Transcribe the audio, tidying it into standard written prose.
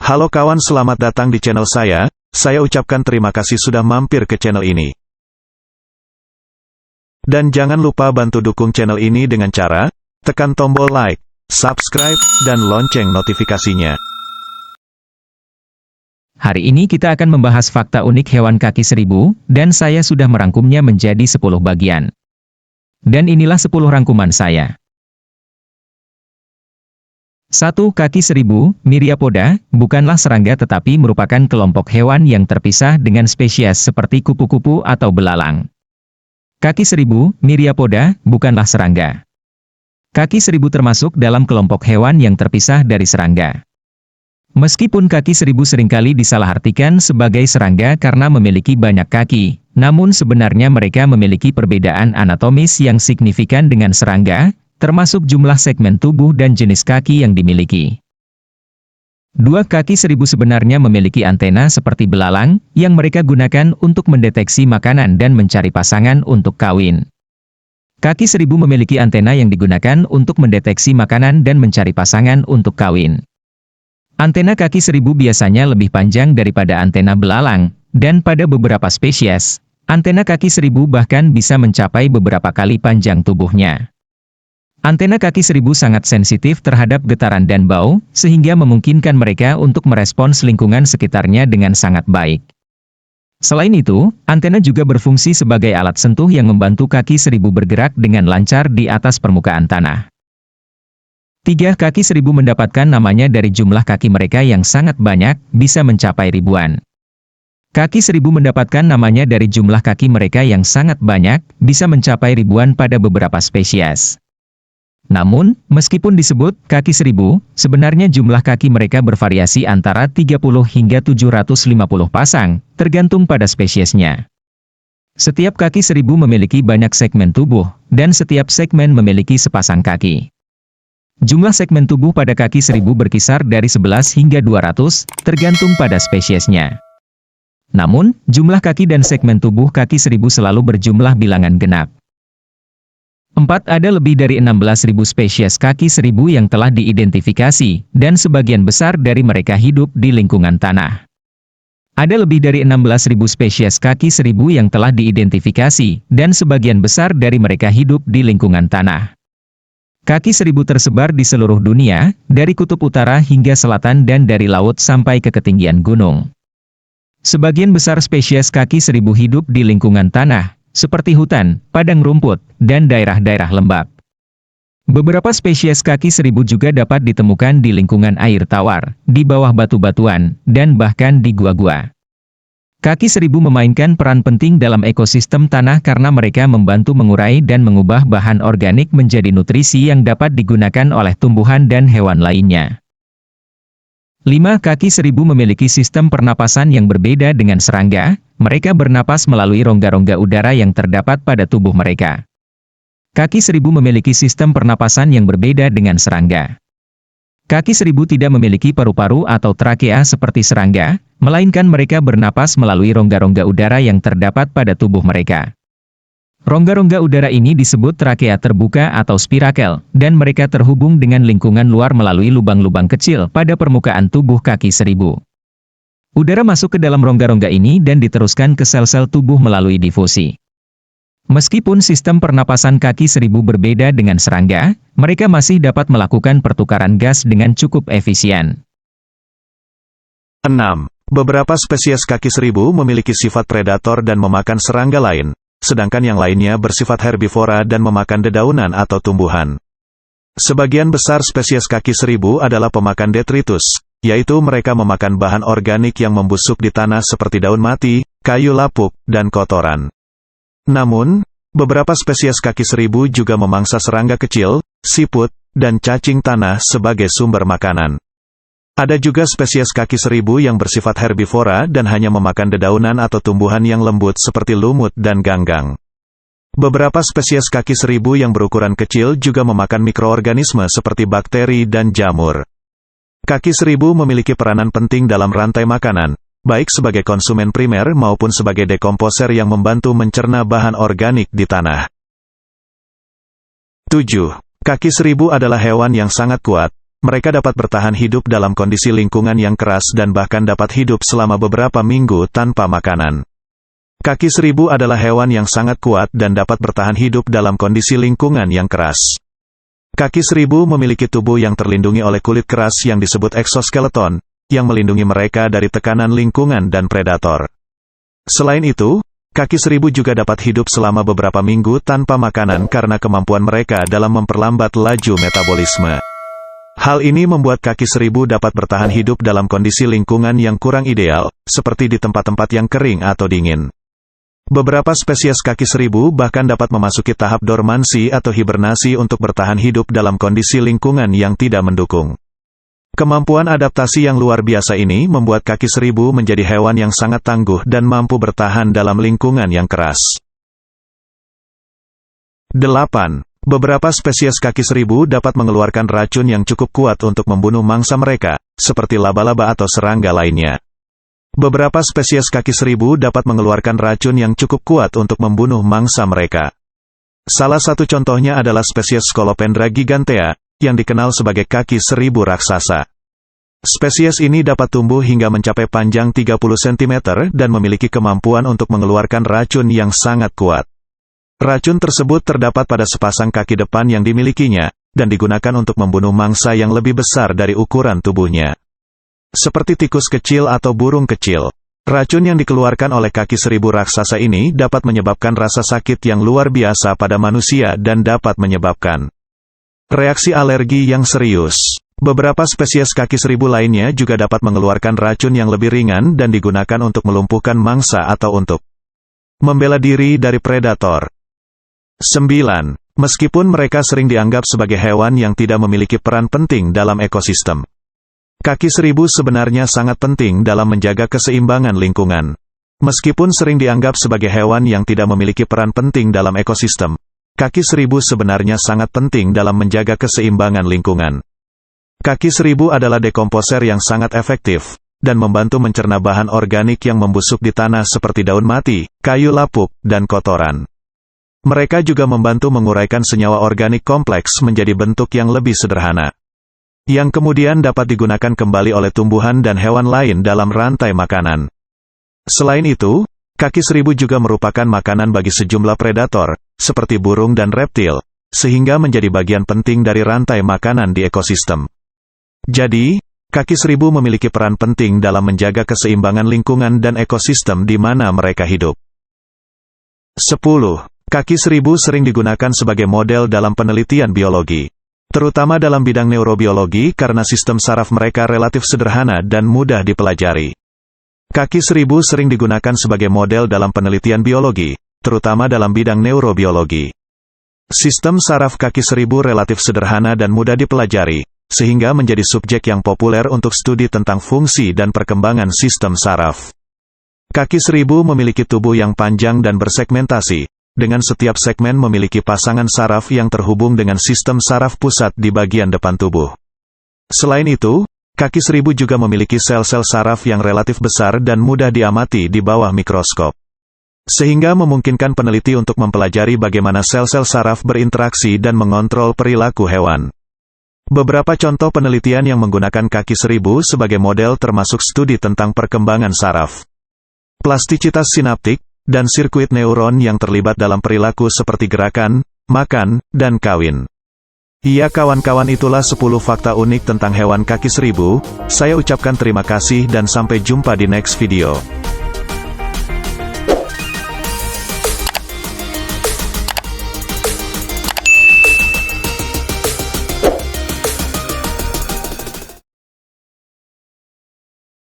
Halo kawan, selamat datang di channel saya. Saya ucapkan terima kasih sudah mampir ke channel ini. Dan jangan lupa bantu dukung channel ini dengan cara tekan tombol like, subscribe, dan lonceng notifikasinya. Hari ini kita akan membahas fakta unik hewan kaki seribu, dan saya sudah merangkumnya menjadi 10 bagian. Dan inilah 10 rangkuman saya. 1. Kaki seribu, Myriapoda, bukanlah serangga tetapi merupakan kelompok hewan yang terpisah dengan spesies seperti kupu-kupu atau belalang. Kaki seribu, Myriapoda, bukanlah serangga. Kaki seribu termasuk dalam kelompok hewan yang terpisah dari serangga. Meskipun kaki seribu seringkali disalahartikan sebagai serangga karena memiliki banyak kaki, namun sebenarnya mereka memiliki perbedaan anatomis yang signifikan dengan serangga, termasuk jumlah segmen tubuh dan jenis kaki yang dimiliki. 2. Kaki seribu sebenarnya memiliki antena seperti belalang, yang mereka gunakan untuk mendeteksi makanan dan mencari pasangan untuk kawin. Kaki seribu memiliki antena yang digunakan untuk mendeteksi makanan dan mencari pasangan untuk kawin. Antena kaki seribu biasanya lebih panjang daripada antena belalang, dan pada beberapa spesies, antena kaki seribu bahkan bisa mencapai beberapa kali panjang tubuhnya. Antena kaki seribu sangat sensitif terhadap getaran dan bau, sehingga memungkinkan mereka untuk merespons lingkungan sekitarnya dengan sangat baik. Selain itu, antena juga berfungsi sebagai alat sentuh yang membantu kaki seribu bergerak dengan lancar di atas permukaan tanah. 3. Kaki seribu mendapatkan namanya dari jumlah kaki mereka yang sangat banyak, bisa mencapai ribuan. Kaki seribu mendapatkan namanya dari jumlah kaki mereka yang sangat banyak, bisa mencapai ribuan pada beberapa spesies. Namun, meskipun disebut kaki seribu, sebenarnya jumlah kaki mereka bervariasi antara 30 hingga 750 pasang, tergantung pada spesiesnya. Setiap kaki seribu memiliki banyak segmen tubuh, dan setiap segmen memiliki sepasang kaki. Jumlah segmen tubuh pada kaki seribu berkisar dari 11 hingga 200, tergantung pada spesiesnya. Namun, jumlah kaki dan segmen tubuh kaki seribu selalu berjumlah bilangan genap. 4. Ada lebih dari 16.000 spesies kaki seribu yang telah diidentifikasi, dan sebagian besar dari mereka hidup di lingkungan tanah. Ada lebih dari 16.000 spesies kaki seribu yang telah diidentifikasi, dan sebagian besar dari mereka hidup di lingkungan tanah. Kaki seribu tersebar di seluruh dunia, dari kutub utara hingga selatan dan dari laut sampai ke ketinggian gunung. Sebagian besar spesies kaki seribu hidup di lingkungan tanah, seperti hutan, padang rumput, dan daerah-daerah lembab. Beberapa spesies kaki seribu juga dapat ditemukan di lingkungan air tawar, di bawah batu-batuan, dan bahkan di gua-gua. Kaki seribu memainkan peran penting dalam ekosistem tanah karena mereka membantu mengurai dan mengubah bahan organik menjadi nutrisi yang dapat digunakan oleh tumbuhan dan hewan lainnya. 5. Kaki seribu memiliki sistem pernapasan yang berbeda dengan serangga, mereka bernapas melalui rongga-rongga udara yang terdapat pada tubuh mereka. Kaki seribu memiliki sistem pernapasan yang berbeda dengan serangga. Kaki seribu tidak memiliki paru-paru atau trakea seperti serangga, melainkan mereka bernapas melalui rongga-rongga udara yang terdapat pada tubuh mereka. Rongga-rongga udara ini disebut trakea terbuka atau spirakel, dan mereka terhubung dengan lingkungan luar melalui lubang-lubang kecil pada permukaan tubuh kaki seribu. Udara masuk ke dalam rongga-rongga ini dan diteruskan ke sel-sel tubuh melalui difusi. Meskipun sistem pernapasan kaki seribu berbeda dengan serangga, mereka masih dapat melakukan pertukaran gas dengan cukup efisien. 6. Beberapa spesies kaki seribu memiliki sifat predator dan memakan serangga lain, sedangkan yang lainnya bersifat herbivora dan memakan dedaunan atau tumbuhan. Sebagian besar spesies kaki seribu adalah pemakan detritus, yaitu mereka memakan bahan organik yang membusuk di tanah seperti daun mati, kayu lapuk, dan kotoran. Namun, beberapa spesies kaki seribu juga memangsa serangga kecil, siput, dan cacing tanah sebagai sumber makanan. Ada juga spesies kaki seribu yang bersifat herbivora dan hanya memakan dedaunan atau tumbuhan yang lembut seperti lumut dan ganggang. Beberapa spesies kaki seribu yang berukuran kecil juga memakan mikroorganisme seperti bakteri dan jamur. Kaki seribu memiliki peranan penting dalam rantai makanan, baik sebagai konsumen primer maupun sebagai dekomposer yang membantu mencerna bahan organik di tanah. 7. Kaki seribu adalah hewan yang sangat kuat, mereka dapat bertahan hidup dalam kondisi lingkungan yang keras dan bahkan dapat hidup selama beberapa minggu tanpa makanan. Kaki seribu adalah hewan yang sangat kuat dan dapat bertahan hidup dalam kondisi lingkungan yang keras. Kaki seribu memiliki tubuh yang terlindungi oleh kulit keras yang disebut eksoskeleton, yang melindungi mereka dari tekanan lingkungan dan predator. Selain itu, kaki seribu juga dapat hidup selama beberapa minggu tanpa makanan karena kemampuan mereka dalam memperlambat laju metabolisme. Hal ini membuat kaki seribu dapat bertahan hidup dalam kondisi lingkungan yang kurang ideal, seperti di tempat-tempat yang kering atau dingin. Beberapa spesies kaki seribu bahkan dapat memasuki tahap dormansi atau hibernasi untuk bertahan hidup dalam kondisi lingkungan yang tidak mendukung. Kemampuan adaptasi yang luar biasa ini membuat kaki seribu menjadi hewan yang sangat tangguh dan mampu bertahan dalam lingkungan yang keras. 8. Beberapa spesies kaki seribu dapat mengeluarkan racun yang cukup kuat untuk membunuh mangsa mereka, seperti laba-laba atau serangga lainnya. Beberapa spesies kaki seribu dapat mengeluarkan racun yang cukup kuat untuk membunuh mangsa mereka. Salah satu contohnya adalah spesies Scolopendra gigantea, yang dikenal sebagai kaki seribu raksasa. Spesies ini dapat tumbuh hingga mencapai panjang 30 cm dan memiliki kemampuan untuk mengeluarkan racun yang sangat kuat. Racun tersebut terdapat pada sepasang kaki depan yang dimilikinya, dan digunakan untuk membunuh mangsa yang lebih besar dari ukuran tubuhnya. Seperti tikus kecil atau burung kecil. Racun yang dikeluarkan oleh kaki seribu raksasa ini dapat menyebabkan rasa sakit yang luar biasa pada manusia dan dapat menyebabkan reaksi alergi yang serius. Beberapa spesies kaki seribu lainnya juga dapat mengeluarkan racun yang lebih ringan dan digunakan untuk melumpuhkan mangsa atau untuk membela diri dari predator. 9. Meskipun mereka sering dianggap sebagai hewan yang tidak memiliki peran penting dalam ekosistem, kaki seribu sebenarnya sangat penting dalam menjaga keseimbangan lingkungan. Meskipun sering dianggap sebagai hewan yang tidak memiliki peran penting dalam ekosistem, kaki seribu sebenarnya sangat penting dalam menjaga keseimbangan lingkungan. Kaki seribu adalah dekomposer yang sangat efektif, dan membantu mencerna bahan organik yang membusuk di tanah seperti daun mati, kayu lapuk, dan kotoran. Mereka juga membantu menguraikan senyawa organik kompleks menjadi bentuk yang lebih sederhana, yang kemudian dapat digunakan kembali oleh tumbuhan dan hewan lain dalam rantai makanan. Selain itu, kaki seribu juga merupakan makanan bagi sejumlah predator, seperti burung dan reptil, sehingga menjadi bagian penting dari rantai makanan di ekosistem. Jadi, kaki seribu memiliki peran penting dalam menjaga keseimbangan lingkungan dan ekosistem di mana mereka hidup. 10. Kaki seribu sering digunakan sebagai model dalam penelitian biologi, terutama dalam bidang neurobiologi karena sistem saraf mereka relatif sederhana dan mudah dipelajari. Kaki seribu sering digunakan sebagai model dalam penelitian biologi, terutama dalam bidang neurobiologi. Sistem saraf kaki seribu relatif sederhana dan mudah dipelajari, sehingga menjadi subjek yang populer untuk studi tentang fungsi dan perkembangan sistem saraf. Kaki seribu memiliki tubuh yang panjang dan bersegmentasi, dengan setiap segmen memiliki pasangan saraf yang terhubung dengan sistem saraf pusat di bagian depan tubuh. Selain itu, kaki seribu juga memiliki sel-sel saraf yang relatif besar dan mudah diamati di bawah mikroskop, sehingga memungkinkan peneliti untuk mempelajari bagaimana sel-sel saraf berinteraksi dan mengontrol perilaku hewan. Beberapa contoh penelitian yang menggunakan kaki seribu sebagai model termasuk studi tentang perkembangan saraf, plastisitas sinaptik, dan sirkuit neuron yang terlibat dalam perilaku seperti gerakan, makan, dan kawin. Ya kawan-kawan, itulah 10 fakta unik tentang hewan kaki seribu. Saya ucapkan terima kasih dan sampai jumpa di next video.